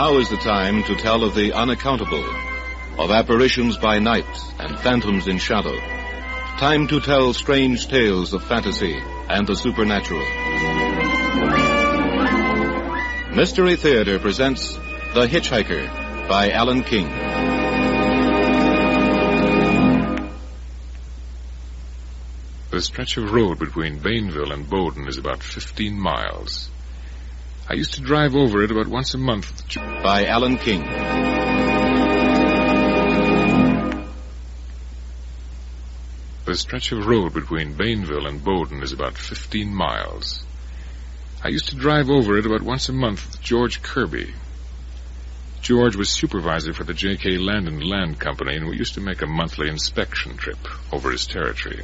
Now is the time to tell of the unaccountable, of apparitions by night and phantoms in shadow. Time to tell strange tales of fantasy and the supernatural. Mystery Theater presents The Hitch-Hiker by Alan King. The stretch of road between Bainville and Bowden is about 15 miles. I used to drive over it about once a month. By Alan King. The stretch of road between Bainville and Bowden is about 15 miles. I used to drive over it about once a month with George Kirby. George was supervisor for the J.K. Land and Land Company, and we used to make a monthly inspection trip over his territory.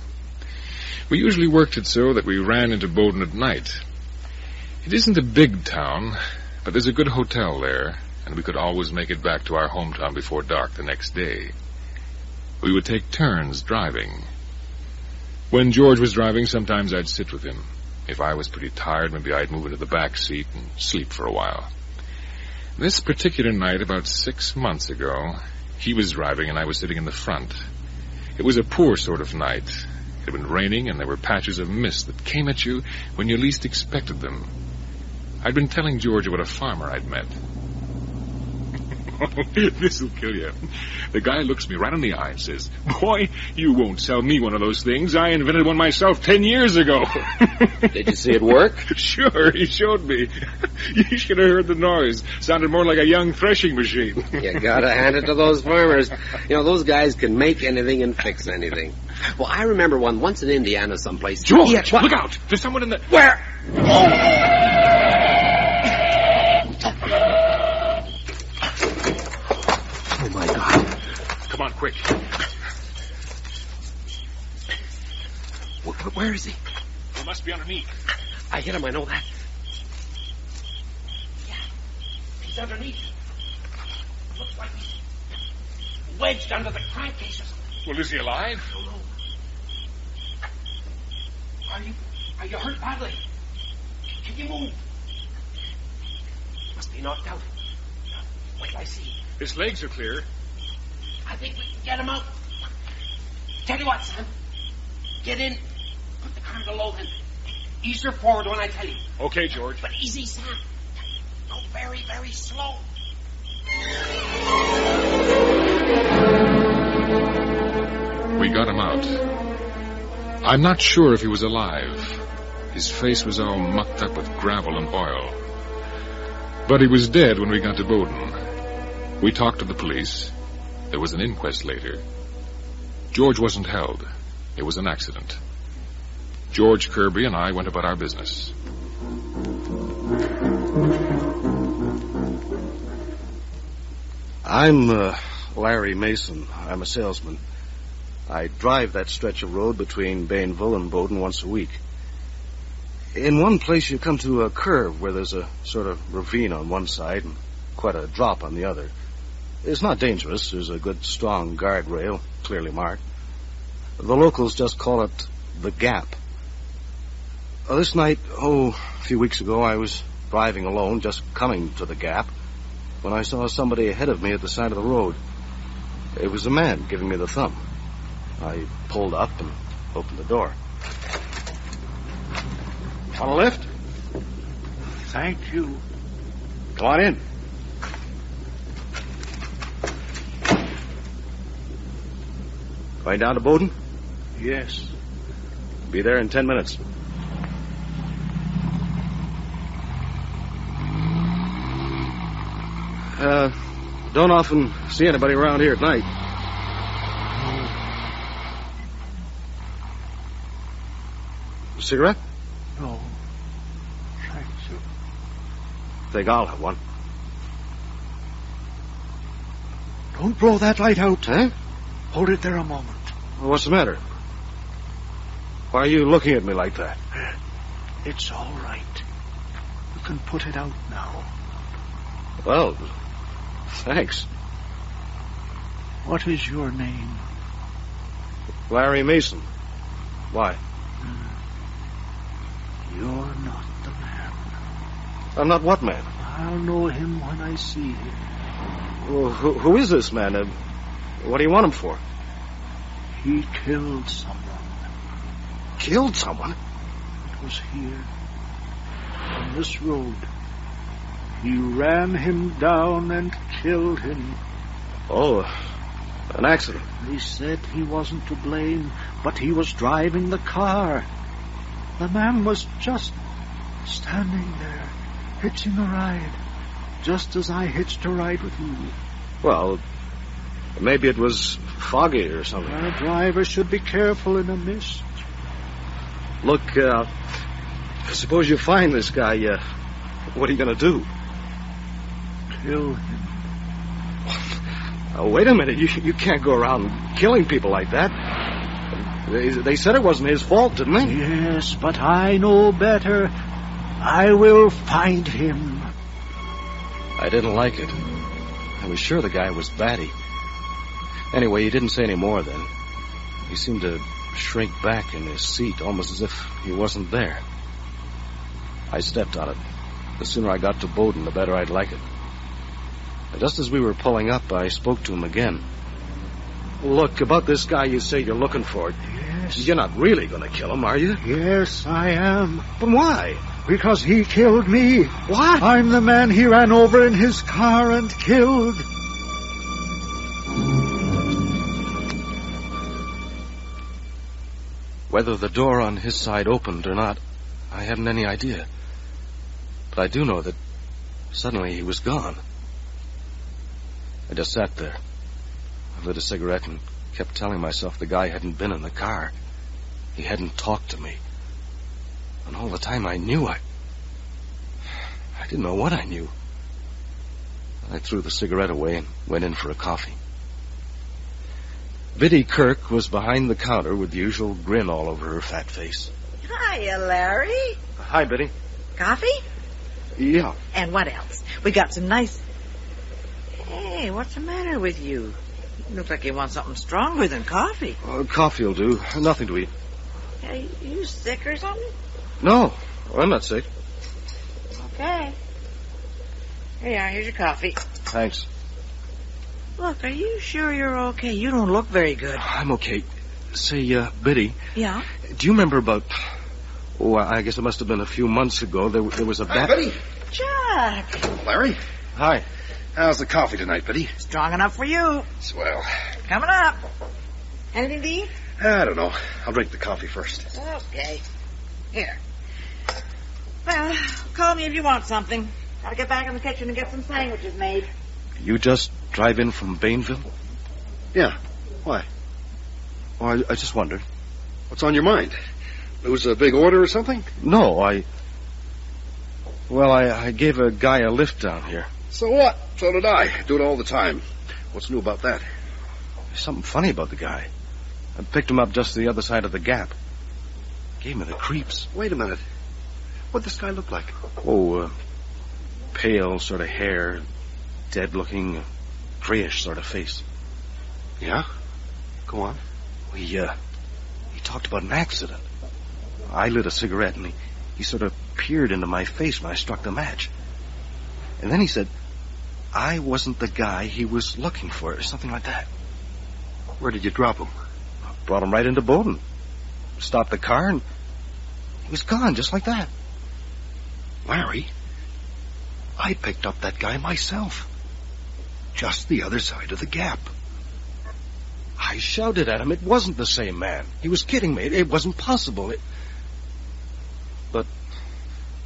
We usually worked it so that we ran into Bowden at night. It isn't a big town, but there's a good hotel there, and we could always make it back to our hometown before dark the next day. We would take turns driving. When George was driving, sometimes I'd sit with him. If I was pretty tired, maybe I'd move into the back seat and sleep for a while. This particular night, about 6 months ago, he was driving and I was sitting in the front. It was a poor sort of night. It had been raining, and there were patches of mist that came at you when you least expected them. I'd been telling George about a farmer I'd met. This'll kill you. The guy looks me right in the eye and says, "Boy, you won't sell me one of those things. I invented one myself 10 years ago." Did you see it work? Sure, he showed me. You should have heard the noise. Sounded more like a young threshing machine. You gotta hand it to those farmers. You know, those guys can make anything and fix anything. Well, I remember once in Indiana someplace. George, look out! There's someone in the... Where? Oh, my God. Come on, quick. Where is he? He must be underneath. I hit him, I know that. Yeah, he's underneath. Looks like he's wedged under the crankcase or something. Well, is he alive? I don't know. Are you hurt badly? Can you move? Must be knocked out. Wait till I see. His legs are clear. I think we can get him out. Tell you what, Sam. Get in. Put the car below then. Ease her forward when I tell you. Okay, George. But easy, Sam. Go very, very slow. We got him out. I'm not sure if he was alive. His face was all mucked up with gravel and oil. But he was dead when we got to Bowden. We talked to the police. There was an inquest later. George wasn't held. It was an accident. George Kirby and I went about our business. I'm Larry Mason. I'm a salesman. I drive that stretch of road between Bainville and Bowden once a week. In one place you come to a curve where there's a sort of ravine on one side and quite a drop on the other. It's not dangerous. There's a good, strong guardrail, clearly marked. The locals just call it the Gap. This night, a few weeks ago, I was driving alone, just coming to the Gap, when I saw somebody ahead of me at the side of the road. It was a man giving me the thumb. I pulled up and opened the door. Want a lift? Thank you. Come on in. Going down to Bowden? Yes. Be there in 10 minutes. Don't often see anybody around here at night. Cigarette? No. Thank you. Think I'll have one. Don't blow that light out. Huh? Hold it there a moment. Well, what's the matter? Why are you looking at me like that? It's all right. You can put it out now. Well, thanks. What is your name? Larry Mason. Why? You're not the man. I'm not what man? I'll know him when I see him. Well, who is this man? What do you want him for? He killed someone. Killed someone? It was here, on this road. He ran him down and killed him. Oh, an accident. They said he wasn't to blame, but he was driving the car. The man was just standing there, hitching a ride, just as I hitched a ride with you. Well, maybe it was foggy or something. A driver should be careful in a mist. Look, suppose you find this guy, what are you going to do? Kill him. Wait a minute, you can't go around killing people like that. They said it wasn't his fault, didn't they? Yes, but I know better. I will find him. I didn't like it. I was sure the guy was batty. Anyway, he didn't say any more then. He seemed to shrink back in his seat, almost as if he wasn't there. I stepped on it. The sooner I got to Bowden, the better I'd like it. And just as we were pulling up, I spoke to him again. Look, about this guy you say you're looking for. Yes. You're not really going to kill him, are you? Yes, I am. But why? Because he killed me. What? I'm the man he ran over in his car and killed. Whether the door on his side opened or not, I hadn't any idea. But I do know that suddenly he was gone. I just sat there. I lit a cigarette and kept telling myself the guy hadn't been in the car. He hadn't talked to me. And all the time I knew I didn't know what I knew. I threw the cigarette away and went in for a coffee. Biddy Kirk was behind the counter with the usual grin all over her fat face. Hiya, Larry. Hi, Biddy. Coffee? Yeah. And what else? We got some nice... Hey, what's the matter with you? You look like you want something stronger than coffee. Coffee will do. Nothing to eat. Hey, you sick or something? No, I'm not sick. Okay. Here you are. Here's your coffee. Thanks. Look, are you sure you're okay? You don't look very good. I'm okay. Say, Biddy. Yeah? Do you remember about... Oh, I guess it must have been a few months ago. There was a Hi, Biddy. Chuck. Larry. Hi. How's the coffee tonight, Biddy? Strong enough for you. Swell. Coming up. Anything to eat? I don't know. I'll drink the coffee first. Okay. Here. Well, call me if you want something. Gotta get back in the kitchen and get some sandwiches made. You just drive in from Bainville? Yeah. Why? Oh, I just wondered. What's on your mind? Lose a big order or something? No, I gave a guy a lift down here. So what? So did I. Do it all the time. What's new about that? There's something funny about the guy. I picked him up just the other side of the gap. Gave me the creeps. Wait a minute. What'd this guy look like? Oh, pale sort of hair, dead-looking, grayish sort of face. Yeah? Go on. He talked about an accident. I lit a cigarette and he sort of peered into my face when I struck the match. And then he said, I wasn't the guy he was looking for, or something like that. Where did you drop him? Brought him right into Bowden. Stopped the car and he was gone just like that. Larry, I picked up that guy myself. Just the other side of the gap. I shouted at him. It wasn't the same man. He was kidding me. It wasn't possible. But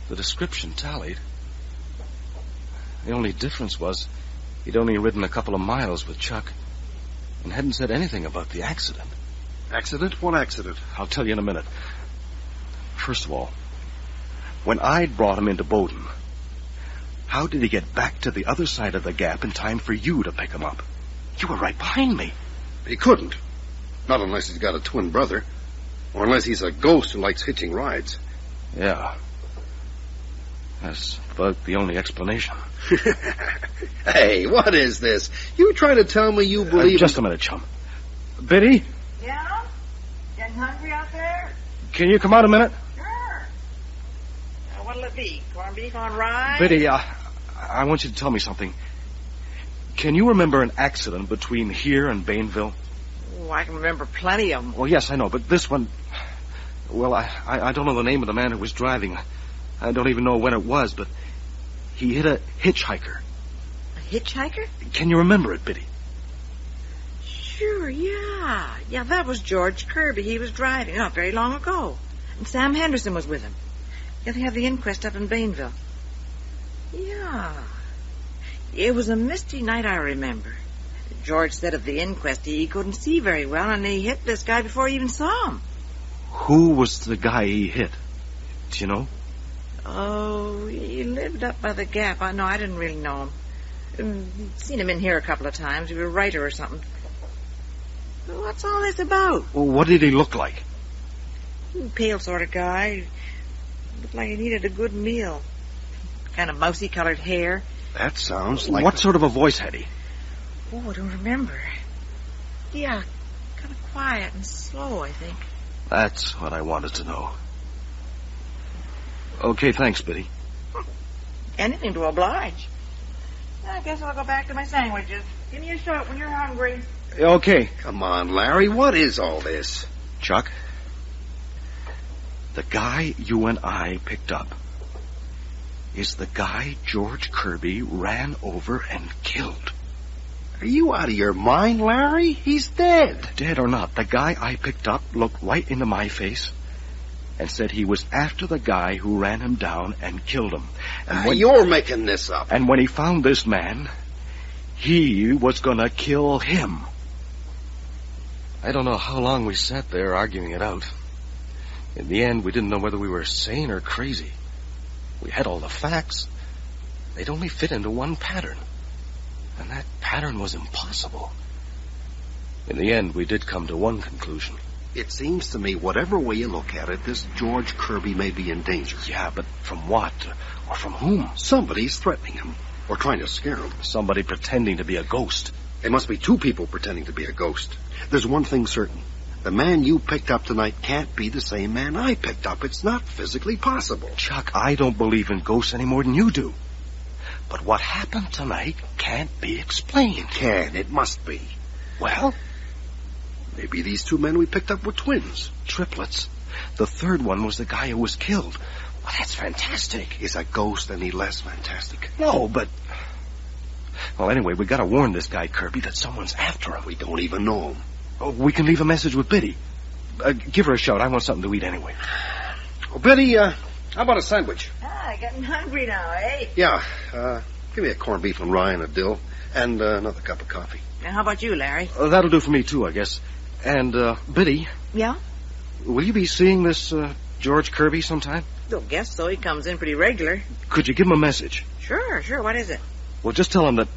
the description tallied. The only difference was he'd only ridden a couple of miles with Chuck and hadn't said anything about the accident. Accident? What accident? I'll tell you in a minute. First of all, when I'd brought him into Bowden, how did he get back to the other side of the gap in time for you to pick him up? You were right behind me. He couldn't. Not unless he's got a twin brother. Or unless he's a ghost who likes hitching rides. Yeah. That's about the only explanation. Hey, what is this? You trying to tell me you believe... Just a minute, chum. Biddy? Yeah? Getting hungry out there? Can you come out a minute? Sure. What'll it be? Corned beef on rye? Biddy, I want you to tell me something. Can you remember an accident between here and Bainville? Oh, I can remember plenty of them. Well, yes, I know, but this one... Well, I don't know the name of the man who was driving. I don't even know when it was, but he hit a hitchhiker. A hitchhiker? Can you remember it, Biddy? Sure, yeah. Yeah, that was George Kirby. He was driving not very long ago. And Sam Henderson was with him. Yeah, they had the inquest up in Bainville. Yeah. It was a misty night, I remember. George said at the inquest he couldn't see very well, and he hit this guy before he even saw him. Who was the guy he hit? Do you know? Oh, he lived up by the Gap. I didn't really know him. Seen him in here a couple of times. He was a writer or something. Well, what's all this about? Well, what did he look like? Pale sort of guy. Looked like he needed a good meal. Kind of mousy-colored hair. That sounds like... What sort of a voice had he? Oh, I don't remember. Yeah, kind of quiet and slow, I think. That's what I wanted to know. Okay, thanks, Biddy. Anything to oblige. I guess I'll go back to my sandwiches. Give me a shot when you're hungry. Okay. Come on, Larry, what is all this? Chuck, the guy you and I picked up is the guy George Kirby ran over and killed. Are you out of your mind, Larry? He's dead. Dead or not, the guy I picked up looked right into my face and said he was after the guy who ran him down and killed him. And you're making this up. And when he found this man, he was gonna kill him. I don't know how long we sat there arguing it out. In the end, we didn't know whether we were sane or crazy. We had all the facts. They'd only fit into one pattern. And that pattern was impossible. In the end, we did come to one conclusion. It seems to me, whatever way you look at it, this George Kirby may be in danger. Yeah, but from what? Or from whom? Somebody's threatening him. Or trying to scare him. Somebody pretending to be a ghost. There must be two people pretending to be a ghost. There's one thing certain. The man you picked up tonight can't be the same man I picked up. It's not physically possible. Chuck, I don't believe in ghosts any more than you do. But what happened tonight can't be explained. It can. It must be. Well? Maybe these two men we picked up were twins. Triplets. The third one was the guy who was killed. Well, that's fantastic. Is a ghost any less fantastic? No, but... Well, anyway, we gotta warn this guy, Kirby, that someone's after him. We don't even know him. Oh, we can leave a message with Biddy. Give her a shout. I want something to eat anyway. Well, Biddy, how about a sandwich? Getting hungry now, eh? Yeah. Give me a corned beef and rye and a dill. And another cup of coffee. Now, how about you, Larry? That'll do for me, too, I guess. And, Biddy. Yeah? Will you be seeing this, George Kirby sometime? Don't guess so. He comes in pretty regular. Could you give him a message? Sure. What is it? Well, just tell him that...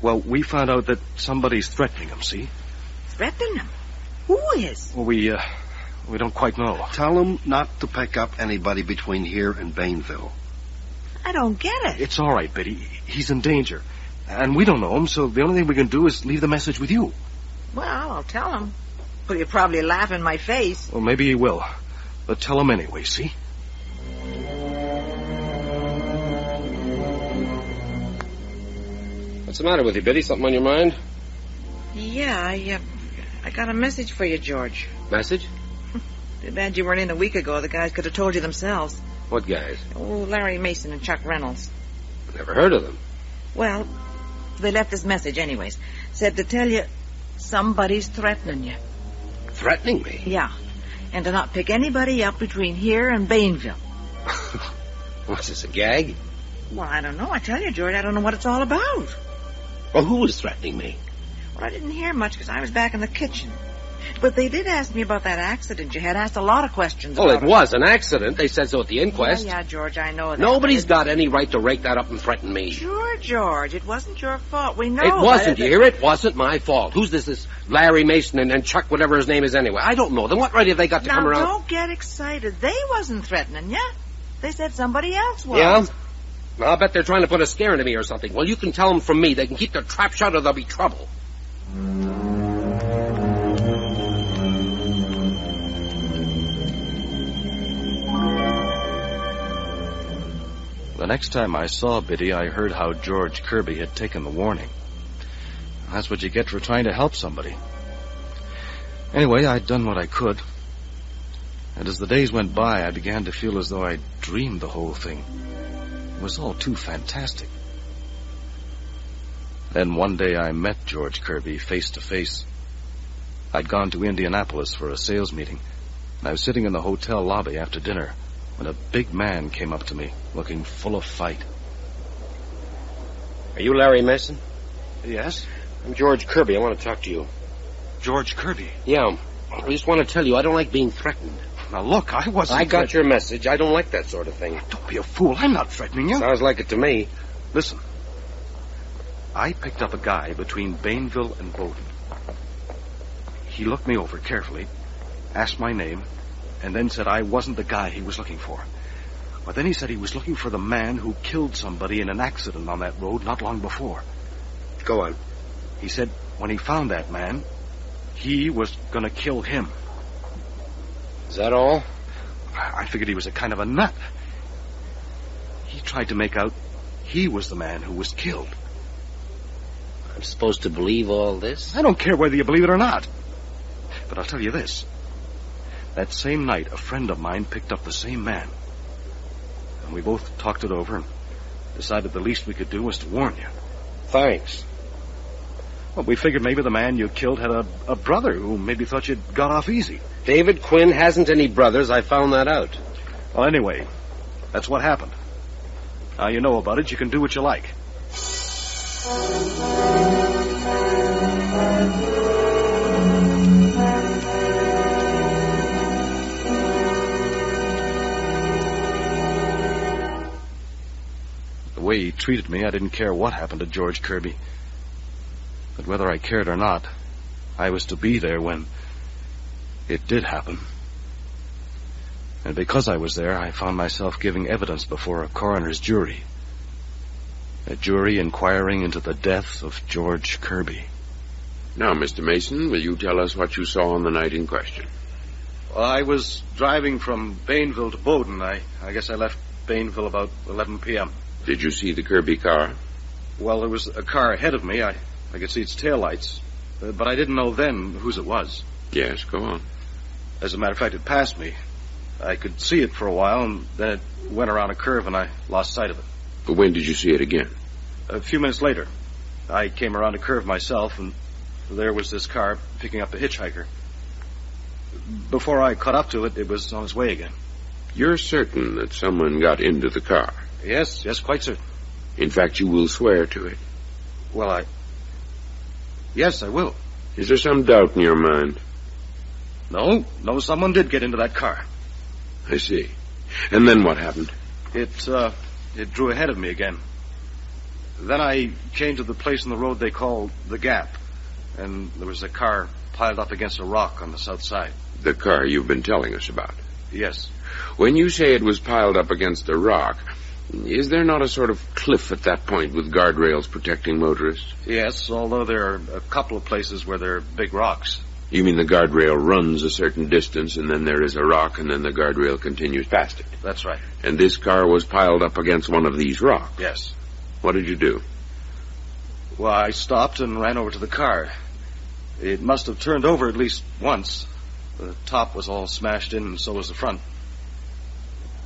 Well, we found out that somebody's threatening him, see? Threatening him? Who is? Well, we don't quite know. Tell him not to pick up anybody between here and Bainville. I don't get it. It's all right, Biddy. He's in danger. And we don't know him, so the only thing we can do is leave the message with you. Well, I'll tell him. But he'll probably laugh in my face. Well, maybe he will. But tell him anyway, see? What's the matter with you, Biddy? Something on your mind? Yeah, I got a message for you, George. Message? Too bad you weren't in a week ago. The guys could have told you themselves. What guys? Oh, Larry Mason and Chuck Reynolds. Never heard of them. Well, they left this message anyways. Said to tell you somebody's threatening you. Threatening me? Yeah. And to not pick anybody up between here and Bainville. What's this, a gag? Well, I don't know. I tell you, George, I don't know what it's all about. Well, who is threatening me? Well, I didn't hear much because I was back in the kitchen. But they did ask me about that accident you had. Asked a lot of questions Well, about it was an accident. They said so at the inquest. Yeah, George, I know that. Nobody's got any right to rake that up and threaten me. Sure, George. It wasn't your fault. We know It wasn't, that. you hear? It wasn't my fault. Who's this Larry Mason and Chuck, whatever his name is anyway? I don't know. Then what right have they got to now, come around? Don't get excited. They wasn't threatening you. They said somebody else was. Yeah? Well, I'll bet they're trying to put a scare into me or something. Well, you can tell them from me. They can keep their trap shut or there'll be trouble. The next time I saw Biddy, I heard how George Kirby had taken the warning. That's what you get for trying to help somebody. Anyway, I'd done what I could. And as the days went by, I began to feel as though I'd dreamed the whole thing. It was all too fantastic. Then one day I met George Kirby face to face. I'd gone to Indianapolis for a sales meeting, and I was sitting in the hotel lobby after dinner when a big man came up to me, looking full of fight. Are you Larry Mason? Yes? I'm George Kirby. I want to talk to you. George Kirby? Yeah. I just want to tell you, I don't like being threatened. Now, look, I wasn't... I got your message. I don't like that sort of thing. Don't be a fool. I'm not threatening you. Sounds like it to me. Listen. I picked up a guy between Bainville and Bowden. He looked me over carefully, asked my name, and then said I wasn't the guy he was looking for. But then he said he was looking for the man who killed somebody in an accident on that road not long before. Go on. He said when he found that man, he was going to kill him. Is that all? I figured he was a kind of a nut. He tried to make out he was the man who was killed. I'm supposed to believe all this? I don't care whether you believe it or not. But I'll tell you this. That same night, a friend of mine picked up the same man. And we both talked it over and decided the least we could do was to warn you. Thanks. Well, we figured maybe the man you killed had a brother who maybe thought you'd got off easy. David Quinn hasn't any brothers. I found that out. Well, anyway, that's what happened. Now you know about it. You can do what you like. The way he treated me, I didn't care what happened to George Kirby. But whether I cared or not, I was to be there when it did happen. And because I was there, I found myself giving evidence before a coroner's jury. A jury inquiring into the death of George Kirby. Now, Mr. Mason, will you tell us what you saw on the night in question? Well, I was driving from Bainville to Bowden. I guess I left Bainville about 11 p.m. Did you see the Kirby car? Well, there was a car ahead of me. I could see its taillights. But I didn't know then whose it was. Yes, go on. As a matter of fact, it passed me. I could see it for a while, and then it went around a curve, and I lost sight of it. But when did you see it again? A few minutes later. I came around a curve myself, and there was this car picking up a hitchhiker. Before I caught up to it, it was on its way again. You're certain that someone got into the car? Yes, quite certain. In fact, you will swear to it? Well, Yes, I will. Is there some doubt in your mind? No, someone did get into that car. I see. And then what happened? It drew ahead of me again. Then I came to the place in the road they call the Gap, and there was a car piled up against a rock on the south side. The car you've been telling us about? Yes. When you say it was piled up against a rock, is there not a sort of cliff at that point with guardrails protecting motorists? Yes, although there are a couple of places where there are big rocks. You mean the guardrail runs a certain distance, and then there is a rock, and then the guardrail continues past it? That's right. And this car was piled up against one of these rocks? Yes. What did you do? Well, I stopped and ran over to the car. It must have turned over at least once. The top was all smashed in, and so was the front.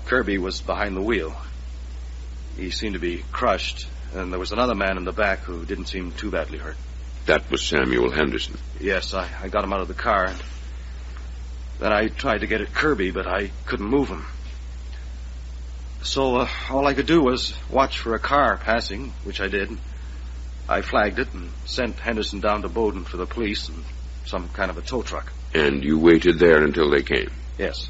Kirby was behind the wheel. He seemed to be crushed, and there was another man in the back who didn't seem too badly hurt. That was Samuel Henderson? Yes, I got him out of the car. And then I tried to get at Kirby, but I couldn't move him. So all I could do was watch for a car passing, which I did. I flagged it and sent Henderson down to Bowden for the police and some kind of a tow truck. And you waited there until they came? Yes.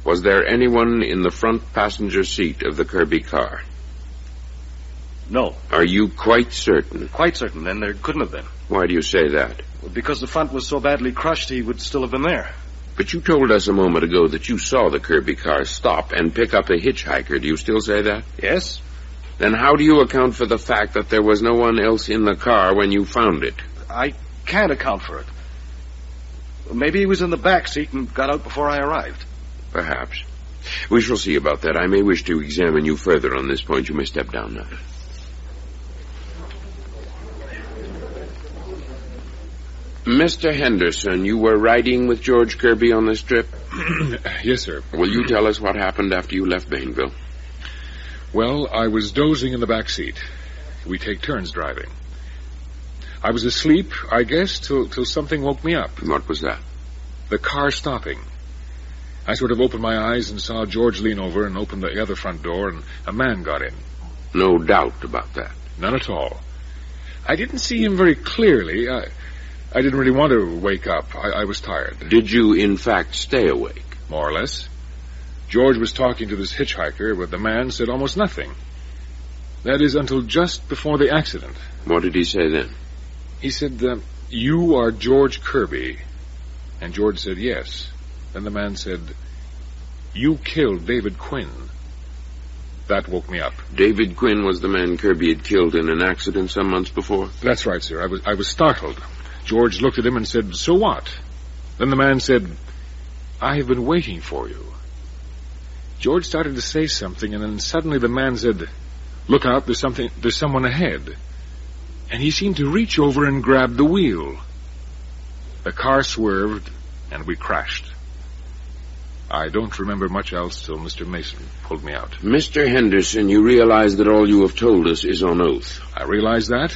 Was there anyone in the front passenger seat of the Kirby car? No. Are you quite certain? Quite certain, and there couldn't have been. Why do you say that? Well, because the front was so badly crushed, he would still have been there. But you told us a moment ago that you saw the Kirby car stop and pick up a hitchhiker. Do you still say that? Yes. Then how do you account for the fact that there was no one else in the car when you found it? I can't account for it. Maybe he was in the back seat and got out before I arrived. Perhaps. We shall see about that. I may wish to examine you further on this point. You may step down now. Mr. Henderson, you were riding with George Kirby on this trip? Yes, sir. Will you tell us what happened after you left Bainville? Well, I was dozing in the back seat. We take turns driving. I was asleep, I guess, till something woke me up. What was that? The car stopping. I sort of opened my eyes and saw George lean over and open the other front door, and a man got in. No doubt about that. None at all. I didn't see him very clearly. I didn't really want to wake up. I was tired. Did you, in fact, stay awake? More or less. George was talking to this hitchhiker, but the man said almost nothing. That is, until just before the accident. What did he say then? He said, you are George Kirby. And George said, yes. Then the man said, you killed David Quinn. That woke me up. David Quinn was the man Kirby had killed in an accident some months before? That's right, sir. I was startled. George looked at him and said, so what? Then the man said, I have been waiting for you. George started to say something, and then suddenly the man said, look out, there's someone ahead. And he seemed to reach over and grab the wheel. The car swerved, and we crashed. I don't remember much else till Mr. Mason pulled me out. Mr. Henderson, you realize that all you have told us is on oath. I realize that,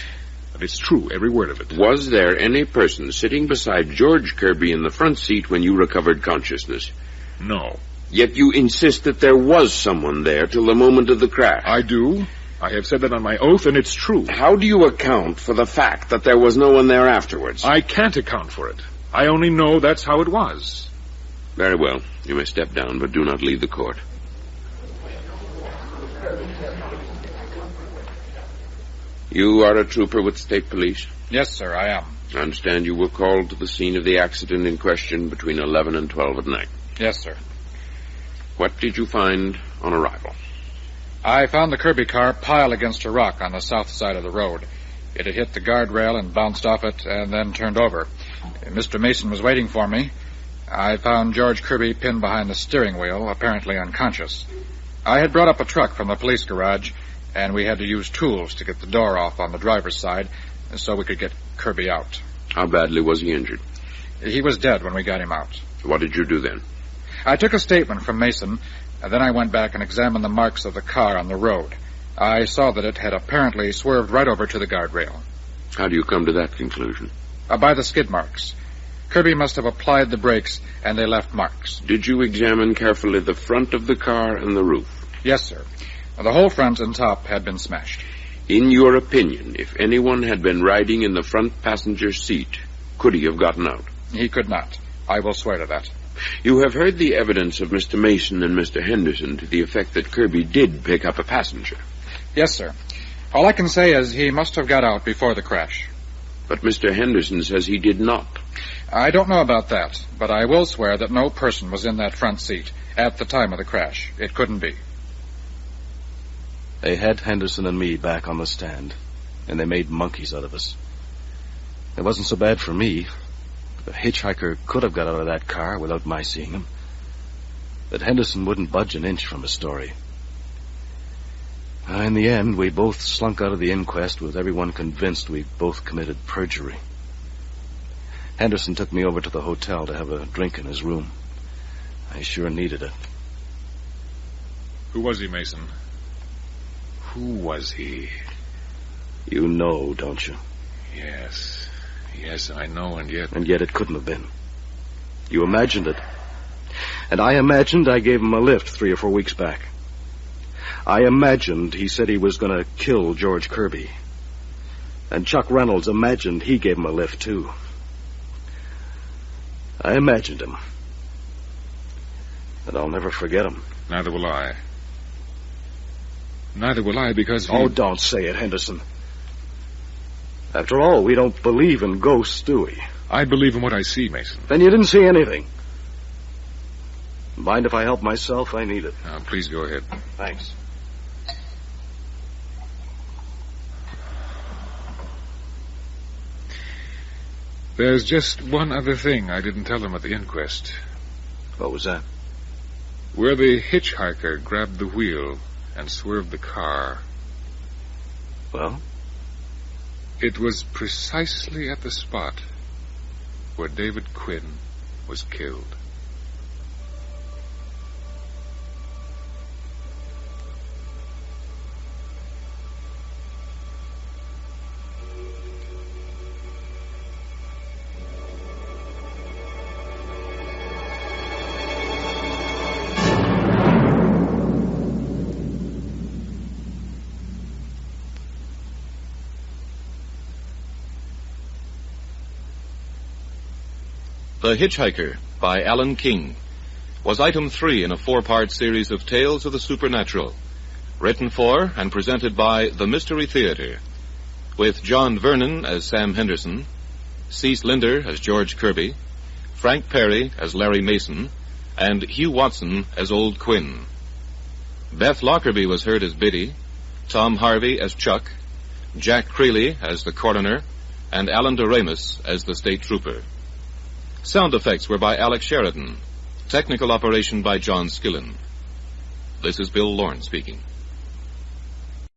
but it's true, every word of it. Was there any person sitting beside George Kirby in the front seat when you recovered consciousness? No. Yet you insist that there was someone there till the moment of the crash. I do. I have said that on my oath, and it's true. How do you account for the fact that there was no one there afterwards? I can't account for it. I only know that's how it was. Very well. You may step down, but do not leave the court. You are a trooper with state police? Yes, sir, I am. I understand you were called to the scene of the accident in question between 11 and 12 at night. Yes, sir. What did you find on arrival? I found the Kirby car piled against a rock on the south side of the road. It had hit the guardrail and bounced off it and then turned over. Mr. Mason was waiting for me. I found George Kirby pinned behind the steering wheel, apparently unconscious. I had brought up a truck from the police garage, and we had to use tools to get the door off on the driver's side so we could get Kirby out. How badly was he injured? He was dead when we got him out. What did you do then? I took a statement from Mason, and then I went back and examined the marks of the car on the road. I saw that it had apparently swerved right over to the guardrail. How do you come to that conclusion? By the skid marks. Kirby must have applied the brakes, and they left marks. Did you examine carefully the front of the car and the roof? Yes, sir. The whole front and top had been smashed. In your opinion, if anyone had been riding in the front passenger seat, could he have gotten out? He could not. I will swear to that. You have heard the evidence of Mr. Mason and Mr. Henderson to the effect that Kirby did pick up a passenger. Yes, sir. All I can say is he must have got out before the crash. But Mr. Henderson says he did not. I don't know about that, but I will swear that no person was in that front seat at the time of the crash. It couldn't be. They had Henderson and me back on the stand, and they made monkeys out of us. It wasn't so bad for me. The hitchhiker could have got out of that car without my seeing him. But Henderson wouldn't budge an inch from his story. In the end, we both slunk out of the inquest with everyone convinced we both committed perjury. Henderson took me over to the hotel to have a drink in his room. I sure needed it. Who was he, Mason? Who was he? You know, don't you? Yes. Yes, I know, and yet... And yet it couldn't have been. You imagined it. And I imagined I gave him a lift 3 or 4 weeks back. I imagined he said he was going to kill George Kirby. And Chuck Reynolds imagined he gave him a lift, too. I imagined him. And I'll never forget him. Neither will I. Neither will I, because... Oh, don't say it, Henderson. After all, we don't believe in ghosts, do we? I believe in what I see, Mason. Then you didn't see anything. Mind if I help myself? I need it. Now, please go ahead. Thanks. There's just one other thing I didn't tell them at the inquest. What was that? Where the hitchhiker grabbed the wheel and swerved the car. Well? It was precisely at the spot where David Quinn was killed. The Hitchhiker, by Alan King, was item 3 in a 4-part series of tales of the supernatural, written for and presented by the Mystery Theater, with John Vernon as Sam Henderson, Cease Linder as George Kirby, Frank Perry as Larry Mason, and Hugh Watson as Old Quinn. Beth Lockerbie was heard as Biddy, Tom Harvey as Chuck, Jack Creeley as the coroner, and Alan Doremus as the state trooper. Sound effects were by Alex Sheridan. Technical operation by John Skillen. This is Bill Lawrence speaking.